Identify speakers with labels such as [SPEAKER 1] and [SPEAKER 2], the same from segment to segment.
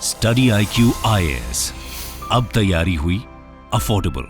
[SPEAKER 1] Study IQ IAS, अब तैयारी हुई अफोर्डेबल।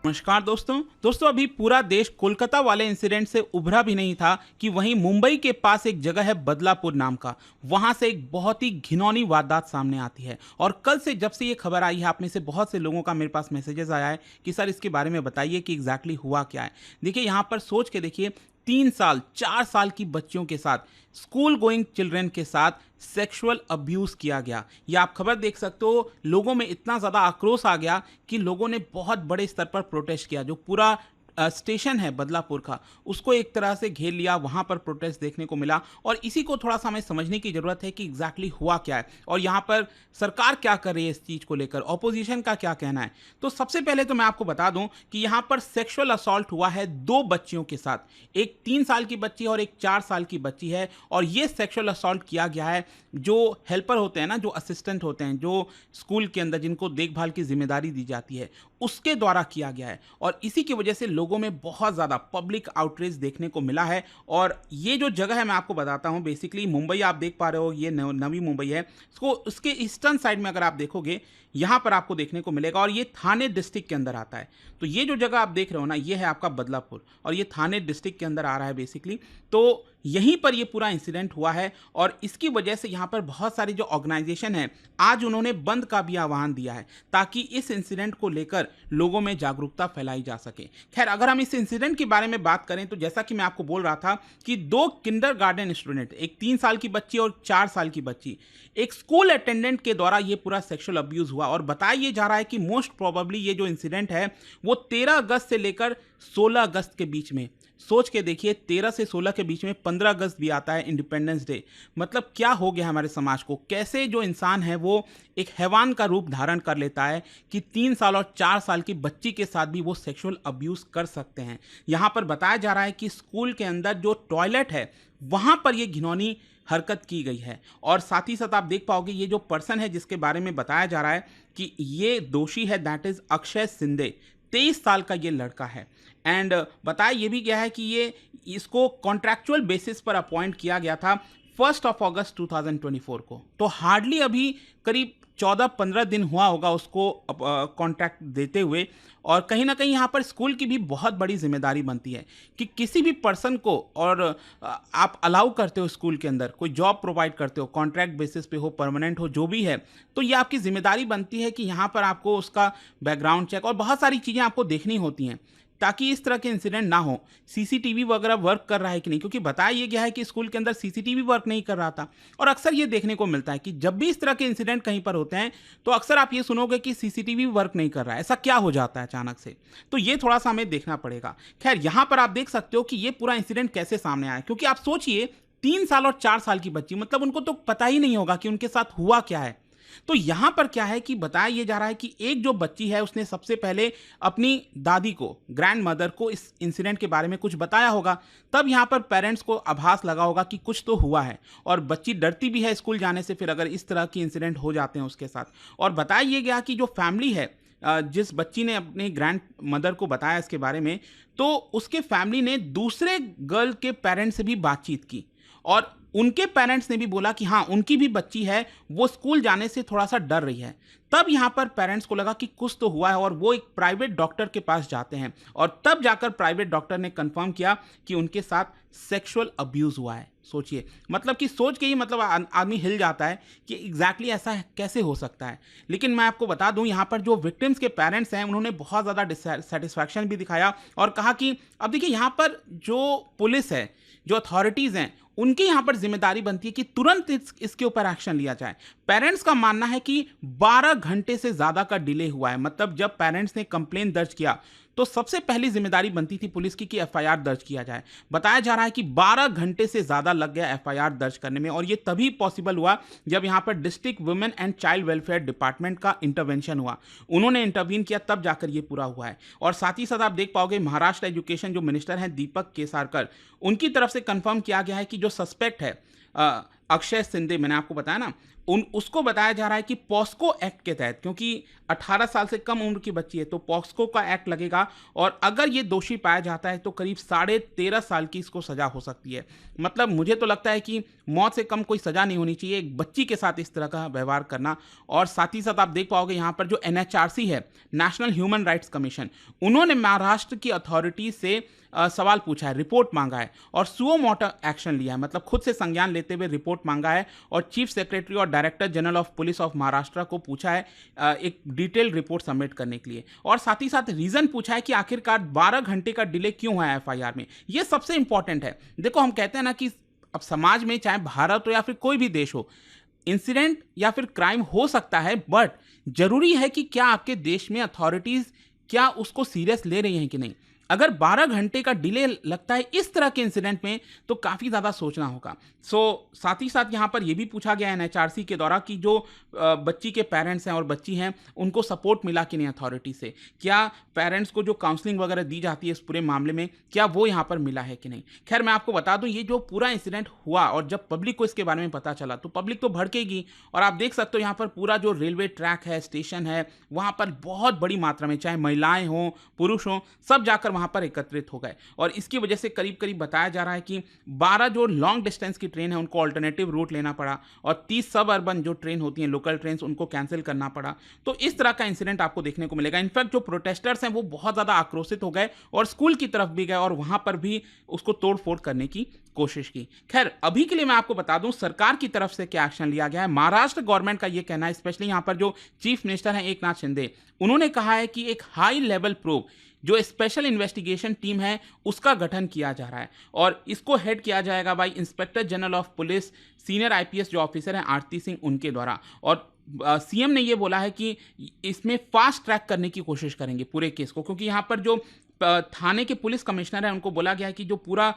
[SPEAKER 2] नमस्कार दोस्तों अभी पूरा देश कोलकाता वाले इंसिडेंट से उभरा भी नहीं था कि वहीं मुंबई के पास एक जगह है बदलापुर नाम का, वहां से एक बहुत ही घिनौनी वारदात सामने आती है। और कल से जब से ये खबर आई है, आप में से बहुत से लोगों का मेरे पास मैसेजेस आया है कि सर इसके बारे में बताइए कि एग्जैक्टली हुआ क्या है। देखिए यहाँ पर सोच के देखिए, 3 साल 4 साल की बच्चियों के साथ, स्कूल गोइंग चिल्ड्रन के साथ सेक्सुअल अब्यूज किया गया। ये आप खबर देख सकते हो। लोगों में इतना ज़्यादा आक्रोश आ गया कि लोगों ने बहुत बड़े स्तर पर प्रोटेस्ट किया। जो पूरा स्टेशन है बदलापुर का, उसको एक तरह से घेर लिया, वहां पर प्रोटेस्ट देखने को मिला। और इसी को थोड़ा सा हमें समझने की जरूरत है कि एग्जैक्टली हुआ क्या है और यहाँ पर सरकार क्या कर रही है इस चीज को लेकर, ऑपोजिशन का क्या कहना है। तो सबसे पहले तो मैं आपको बता दूं कि यहाँ पर सेक्सुअल असॉल्ट हुआ है 2 बच्चियों के साथ, एक 3 साल की बच्ची और एक 4 साल की बच्ची है। और ये सेक्सुअल असॉल्ट किया गया है, जो हेल्पर होते हैं ना, जो असिस्टेंट होते हैं, जो स्कूल के अंदर जिनको देखभाल की जिम्मेदारी दी जाती है, उसके द्वारा किया गया है। और इसी की वजह से लोगों में बहुत ज़्यादा पब्लिक आउटरीच देखने को मिला है। और ये जो जगह है मैं आपको बताता हूँ, बेसिकली मुंबई आप देख पा रहे हो, ये नवी मुंबई है। इसको उसके ईस्टर्न साइड में अगर आप देखोगे, यहाँ पर आपको देखने को मिलेगा, और ये थाने डिस्ट्रिक्ट के अंदर आता है। तो ये जो जगह आप देख रहे हो ना, ये है आपका बदलापुर, और ये थाने डिस्ट्रिक्ट के अंदर आ रहा है बेसिकली। तो यहीं पर ये पूरा इंसिडेंट हुआ है, और इसकी वजह से यहाँ पर बहुत सारी जो ऑर्गेनाइजेशन है, आज उन्होंने बंद का भी आह्वान दिया है ताकि इस इंसिडेंट को लेकर लोगों में जागरूकता फैलाई जा सके। खैर, अगर हम इस इंसिडेंट के बारे में बात करें तो जैसा कि मैं आपको बोल रहा था कि 2 किंडरगार्टन स्टूडेंट, एक 3 साल की बच्ची और 4 साल की बच्ची, एक स्कूल अटेंडेंट के द्वारा ये पूरा सेक्सुअल अब्यूज हुआ। और बताया ये जा रहा है कि मोस्ट प्रोबेबली ये जो इंसिडेंट है वो 13 अगस्त से लेकर 16 अगस्त के बीच में, सोच के देखिए, 13 से 16 के बीच में 15 अगस्त भी आता है, इंडिपेंडेंस डे। मतलब क्या हो गया हमारे समाज को, कैसे जो इंसान है वो एक हैवान का रूप धारण कर लेता है कि 3 साल और 4 साल की बच्ची के साथ भी वो सेक्सुअल अब्यूज कर सकते हैं। यहाँ पर बताया जा रहा है कि स्कूल के अंदर जो टॉयलेट है वहाँ पर ये घिनौनी हरकत की गई है। और साथ ही साथ आप देख पाओगे, ये जो पर्सन है जिसके बारे में बताया जा रहा है कि ये दोषी है, दैट इज अक्षय सिंधे, 23 साल का ये लड़का है। एंड बताया ये भी गया है कि ये इसको कॉन्ट्रैक्चुअल बेसिस पर अपॉइंट किया गया था 1 अगस्त 2024 को। तो हार्डली अभी करीब 14-15 दिन हुआ होगा उसको कॉन्ट्रैक्ट देते हुए। और कहीं ना कहीं यहाँ पर स्कूल की भी बहुत बड़ी जिम्मेदारी बनती है कि किसी भी पर्सन को, और आप अलाउ करते हो स्कूल के अंदर, कोई जॉब प्रोवाइड करते हो, कॉन्ट्रैक्ट बेसिस पे हो, परमानेंट हो, जो भी है, तो ये आपकी जिम्मेदारी बनती है कि यहाँ पर आपको उसका बैकग्राउंड चेक और बहुत सारी चीज़ें आपको देखनी होती हैं ताकि इस तरह के इंसिडेंट ना हो। सीसीटीवी वगैरह वर्क कर रहा है कि नहीं, क्योंकि बताया ये गया है कि स्कूल के अंदर सीसीटीवी वर्क नहीं कर रहा था। और अक्सर ये देखने को मिलता है कि जब भी इस तरह के इंसिडेंट कहीं पर होते हैं तो अक्सर आप ये सुनोगे कि सीसीटीवी वर्क नहीं कर रहा है। ऐसा क्या हो जाता है अचानक से, तो ये थोड़ा सा हमें देखना पड़ेगा। खैर, यहाँ पर आप देख सकते हो कि ये पूरा इंसिडेंट कैसे सामने आया, क्योंकि आप सोचिए 3 साल और 4 साल की बच्ची, मतलब उनको तो पता ही नहीं होगा कि उनके साथ हुआ क्या है। तो यहां पर क्या है कि बताया यह जा रहा है कि एक जो बच्ची है उसने सबसे पहले अपनी दादी को, ग्रैंड मदर को, इस इंसिडेंट के बारे में कुछ बताया होगा। तब यहां पर पेरेंट्स को आभास लगा होगा कि कुछ तो हुआ है, और बच्ची डरती भी है स्कूल जाने से फिर अगर इस तरह के इंसिडेंट हो जाते हैं उसके साथ। और बताया यह गया कि जो फैमिली है, जिस बच्ची ने अपने ग्रैंड मदर को बताया इसके बारे में, तो उसके फैमिली ने दूसरे गर्ल के पेरेंट्स से भी बातचीत की, और उनके पेरेंट्स ने भी बोला कि हाँ, उनकी भी बच्ची है, वो स्कूल जाने से थोड़ा सा डर रही है। तब यहाँ पर पेरेंट्स को लगा कि कुछ तो हुआ है, और वो एक प्राइवेट डॉक्टर के पास जाते हैं, और तब जाकर प्राइवेट डॉक्टर ने कंफर्म किया कि उनके साथ सेक्सुअल अब्यूज हुआ है। सोचिए, मतलब कि सोच के ही मतलब आदमी हिल जाता है कि एग्जैक्टली ऐसा कैसे हो सकता है। लेकिन मैं आपको बता दूं, यहाँ पर जो विक्टिम्स के पेरेंट्स हैं उन्होंने बहुत ज़्यादा डिससेटिस्फैक्शन भी दिखाया, और कहा कि अब देखिए, यहाँ पर जो पुलिस है, जो अथॉरिटीज़ हैं, उनकी यहाँ पर जिम्मेदारी बनती है कि तुरंत इसके ऊपर एक्शन लिया जाए। पेरेंट्स का मानना है कि 12 घंटे से ज़्यादा का डिले हुआ है। मतलब जब पेरेंट्स ने कंप्लेन दर्ज किया तो सबसे पहली जिम्मेदारी बनती थी पुलिस की कि एफआईआर दर्ज किया जाए। बताया जा रहा है कि 12 घंटे से ज़्यादा लग गया एफआईआर दर्ज करने में, और ये तभी पॉसिबल हुआ जब यहाँ पर district women and child welfare department का इंटरवेंशन हुआ। उन्होंने इंटरवीन किया, तब जाकर ये पूरा हुआ है। और साथ ही साथ आप देख पाओगे, महाराष्ट्र एजुकेशन जो मिनिस्टर हैं दीपक केसारकर, उनकी तरफ से कंफर्म किया गया है कि जो सस्पेक्ट है अक्षय शिंदे, मैंने आपको बताया ना, उसको बताया जा रहा है कि पॉस्को एक्ट के तहत, क्योंकि 18 साल से कम उम्र की बच्ची है तो पॉस्को का एक्ट लगेगा, और अगर ये दोषी पाया जाता है तो करीब 13.5 साल की इसको सजा हो सकती है। मतलब मुझे तो लगता है कि मौत से कम कोई सजा नहीं होनी चाहिए एक बच्ची के साथ इस तरह का व्यवहार करना। और साथ ही साथ आप देख पाओगे यहाँ पर जो एनएचआरसी है, नेशनल ह्यूमन राइट्स कमीशन, उन्होंने महाराष्ट्र की अथॉरिटी से सवाल पूछा है, रिपोर्ट मांगा है और सुओ मोटो एक्शन लिया है, मतलब खुद से संज्ञान लेते हुए रिपोर्ट मांगा है, और चीफ सेक्रेटरी और director general of police of Maharashtra को पूछा है एक डिटेल रिपोर्ट सबमिट करने के लिए, और साथ ही साथ रीजन पूछा है कि आखिरकार 12 घंटे का डिले क्यों हुआ है एफआईआर में। यह सबसे इंपॉर्टेंट है। देखो, हम कहते हैं ना कि अब समाज में, चाहे भारत हो या फिर कोई भी देश हो, इंसिडेंट या फिर क्राइम हो सकता है, बट जरूरी है कि क्या आपके देश में अथॉरिटीज क्या उसको सीरियस ले रही हैं कि नहीं। अगर 12 घंटे का डिले लगता है इस तरह के इंसिडेंट में, तो काफ़ी ज़्यादा सोचना होगा। साथ ही साथ यहाँ पर यह भी पूछा गया है एनएचआरसी के द्वारा कि जो बच्ची के पेरेंट्स हैं और बच्ची हैं, उनको सपोर्ट मिला कि नहीं अथॉरिटी से, क्या पेरेंट्स को जो काउंसलिंग वगैरह दी जाती है इस पूरे मामले में, क्या वो यहाँ पर मिला है कि नहीं। खैर, मैं आपको बता दूं, ये जो पूरा इंसिडेंट हुआ और जब पब्लिक को इसके बारे में पता चला तो पब्लिक तो भड़केगी, और आप देख सकते हो यहाँ पर पूरा जो रेलवे ट्रैक है, स्टेशन है, वहाँ पर बहुत बड़ी मात्रा में चाहे महिलाएं हों, पुरुष हों, सब जाकर वहाँ पर एकत्रित हो गए, और इसकी वजह से करीब करीब बताया जा रहा है कि 12 जो लॉन्ग डिस्टेंस की ट्रेन है उनको ऑल्टरनेटिव रूट लेना पड़ा, और 30 सब अर्बन जो ट्रेन होती हैं, लोकल ट्रेन, उनको कैंसिल करना पड़ा। तो इस तरह का इंसिडेंट आपको देखने को मिलेगा। इनफैक्ट जो प्रोटेस्टर्स हैं वो बहुत ज़्यादा आक्रोशित हो गए और स्कूल की तरफ भी गए और वहाँ पर भी उसको तोड़फोड़ करने की कोशिश की। खैर, अभी के लिए मैं आपको बता दूं सरकार की तरफ से क्या एक्शन लिया गया है। महाराष्ट्र गवर्नमेंट का यह कहना है, स्पेशली यहाँ पर जो चीफ मिनिस्टर हैं एकनाथ शिंदे, उन्होंने कहा है कि एक हाई लेवल प्रोब, जो स्पेशल इन्वेस्टिगेशन टीम है, उसका गठन किया जा रहा है, और इसको हेड किया जाएगा by inspector general of police, senior IPS जो ऑफिसर हैं आरती सिंह, उनके द्वारा। और सीएम ने ये बोला है कि इसमें फास्ट ट्रैक करने की कोशिश करेंगे पूरे केस को, क्योंकि यहाँ पर जो थाने के पुलिस कमिश्नर है उनको बोला गया है कि जो पूरा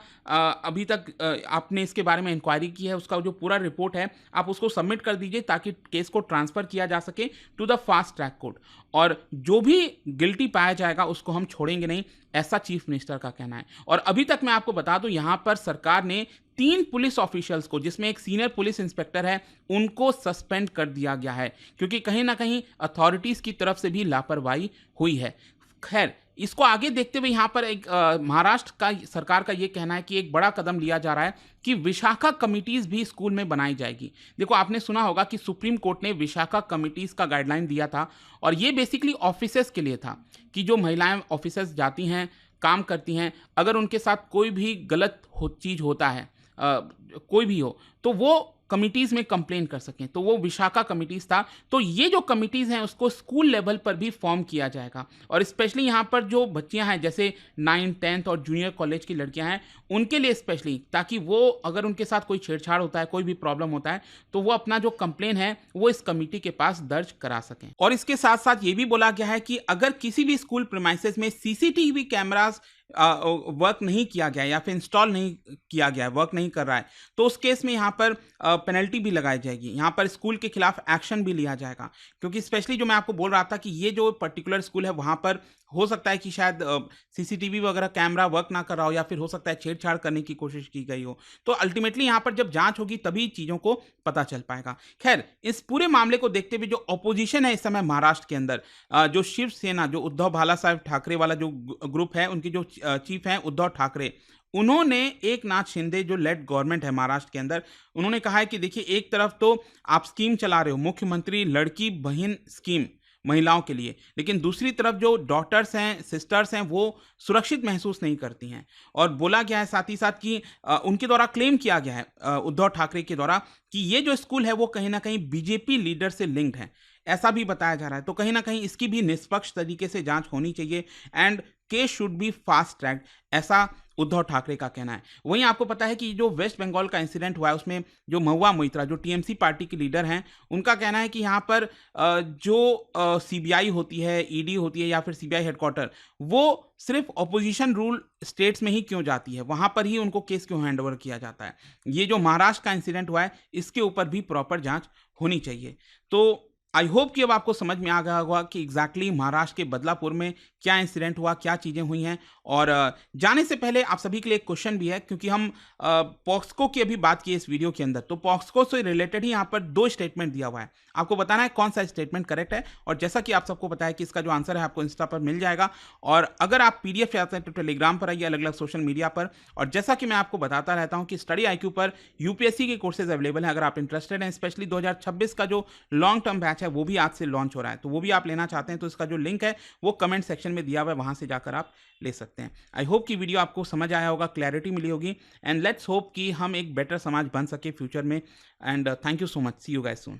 [SPEAKER 2] अभी तक आपने इसके बारे में इंक्वायरी की है, उसका जो पूरा रिपोर्ट है आप उसको सबमिट कर दीजिए ताकि केस को ट्रांसफर किया जा सके to the fast track court, और जो भी गिल्टी पाया जाएगा उसको हम छोड़ेंगे नहीं, ऐसा चीफ मिनिस्टर का कहना है। और अभी तक मैं आपको बता दूं, यहाँ पर सरकार ने 3 पुलिस ऑफिशियल्स को, जिसमें एक सीनियर पुलिस इंस्पेक्टर है, उनको सस्पेंड कर दिया गया है, क्योंकि कहीं ना कहीं अथॉरिटीज की तरफ से भी लापरवाही हुई है। खैर, इसको आगे देखते हुए यहाँ पर एक महाराष्ट्र का सरकार का ये कहना है कि एक बड़ा कदम लिया जा रहा है कि विशाखा कमिटीज भी स्कूल में बनाई जाएगी। देखो, आपने सुना होगा कि सुप्रीम कोर्ट ने विशाखा कमिटीज का गाइडलाइन दिया था, और ये बेसिकली ऑफिसर्स के लिए था कि जो महिलाएं ऑफिसर्स जाती हैं, काम करती हैं, अगर उनके साथ कोई भी गलत चीज़ होता है, कोई भी हो, तो वो कमिटीज़ में कंप्लेन कर सकें, तो वो विशाखा कमिटीज़ था। तो ये जो कमिटीज़ हैं उसको स्कूल लेवल पर भी फॉर्म किया जाएगा, और स्पेशली यहाँ पर जो बच्चियाँ हैं, जैसे 9th 10th और जूनियर कॉलेज की लड़कियाँ हैं, उनके लिए स्पेशली, ताकि वो अगर उनके साथ कोई छेड़छाड़ होता है, कोई भी प्रॉब्लम होता है, तो वो अपना जो कंप्लेन है वो इस कमिटी के पास दर्ज करा सकें। और इसके साथ साथ ये भी बोला गया है कि अगर किसी भी स्कूल प्रीमाइसेस में सीसीटीवी कैमरास वर्क नहीं किया गया या फिर इंस्टॉल नहीं किया गया, वर्क नहीं कर रहा है, तो उस केस में यहाँ पर पेनल्टी भी लगाई जाएगी, यहाँ पर स्कूल के खिलाफ एक्शन भी लिया जाएगा। क्योंकि स्पेशली जो मैं आपको बोल रहा था कि ये जो पर्टिकुलर स्कूल है, वहाँ पर हो सकता है कि शायद सीसीटीवी वगैरह कैमरा वर्क ना कर रहा हो, या फिर हो सकता है छेड़छाड़ करने की कोशिश की गई हो। तो अल्टीमेटली यहाँ पर जब जांच होगी तभी चीज़ों को पता चल पाएगा। खैर, इस पूरे मामले को देखते हुए जो ऑपोजिशन है इस समय महाराष्ट्र के अंदर, जो शिवसेना, जो उद्धव बाला साहेब ठाकरे वाला जो ग्रुप है, उनके जो चीफ हैं उद्धव ठाकरे, उन्होंने एकनाथ शिंदे जो लेड गवर्नमेंट है महाराष्ट्र के अंदर, उन्होंने कहा है कि देखिए, एक तरफ तो आप स्कीम चला रहे हो, मुख्यमंत्री लड़की बहन स्कीम महिलाओं के लिए, लेकिन दूसरी तरफ जो डॉटर्स हैं, सिस्टर्स हैं, वो सुरक्षित महसूस नहीं करती हैं। और बोला गया है साथ ही साथ कि उनके द्वारा क्लेम किया गया है, उद्धव ठाकरे के द्वारा, कि ये जो स्कूल है वो कहीं ना कहीं बीजेपी लीडर से लिंक्ड है, ऐसा भी बताया जा रहा है। तो कहीं ना कहीं इसकी भी निष्पक्ष तरीके से जांच होनी चाहिए, and case should be fast tracked, ऐसा उद्धव ठाकरे का कहना है। वहीं आपको पता है कि जो वेस्ट बंगाल का इंसिडेंट हुआ है, उसमें जो महुआ मोइत्रा, जो टीएमसी पार्टी की लीडर हैं, उनका कहना है कि यहाँ पर जो सीबीआई होती है, ईडी होती है, या फिर सीबीआई हेडक्वार्टर, वो सिर्फ ऑपोजिशन रूल स्टेट्स में ही क्यों जाती है, वहाँ पर ही उनको केस क्यों हैंडओवर किया जाता है। ये जो महाराष्ट्र का इंसिडेंट हुआ है, इसके ऊपर भी प्रॉपर जांच होनी चाहिए। तो आई होप कि अब आपको समझ में आ गया होगा कि एग्जैक्टली महाराष्ट्र के बदलापुर में क्या इंसिडेंट हुआ, क्या चीज़ें हुई हैं। और जाने से पहले आप सभी के लिए एक क्वेश्चन भी है, क्योंकि हम पॉक्सको की अभी बात की इस वीडियो के अंदर, तो पॉक्सको से रिलेटेड ही यहाँ पर 2 स्टेटमेंट दिया हुआ है। आपको बताना है कौन सा स्टेटमेंट करेक्ट है, और जैसा कि आप सबको पता है कि इसका जो आंसर है आपको इंस्टा पर मिल जाएगा। और अगर आप पीडीएफ चाहते हैं तो टेलीग्राम पर आइए, अलग अलग सोशल मीडिया पर। और जैसा कि मैं आपको बताता रहता हूँ कि स्टडी आईक्यू पर यूपीएससी के कोर्सेज अवेलेबल हैं। अगर आप इंटरेस्टेड हैं, स्पेशली 2026 का जो लॉन्ग टर्म बैच है वो भी आज से लॉन्च हो रहा है, तो वो भी आप लेना चाहते हैं तो इसका जो लिंक है वो कमेंट सेक्शन में दिया हुआ है, वहां से जाकर आप ले सकते हैं। आई होप कि वीडियो आपको समझ आया होगा, क्लैरिटी मिली होगी, एंड लेट्स होप कि हम एक बेटर समाज बन सके फ्यूचर में। And thank you so much, see you guys soon.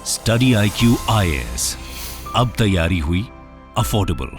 [SPEAKER 1] Study IQ IAS, अब तैयारी हुई अफोर्डेबल।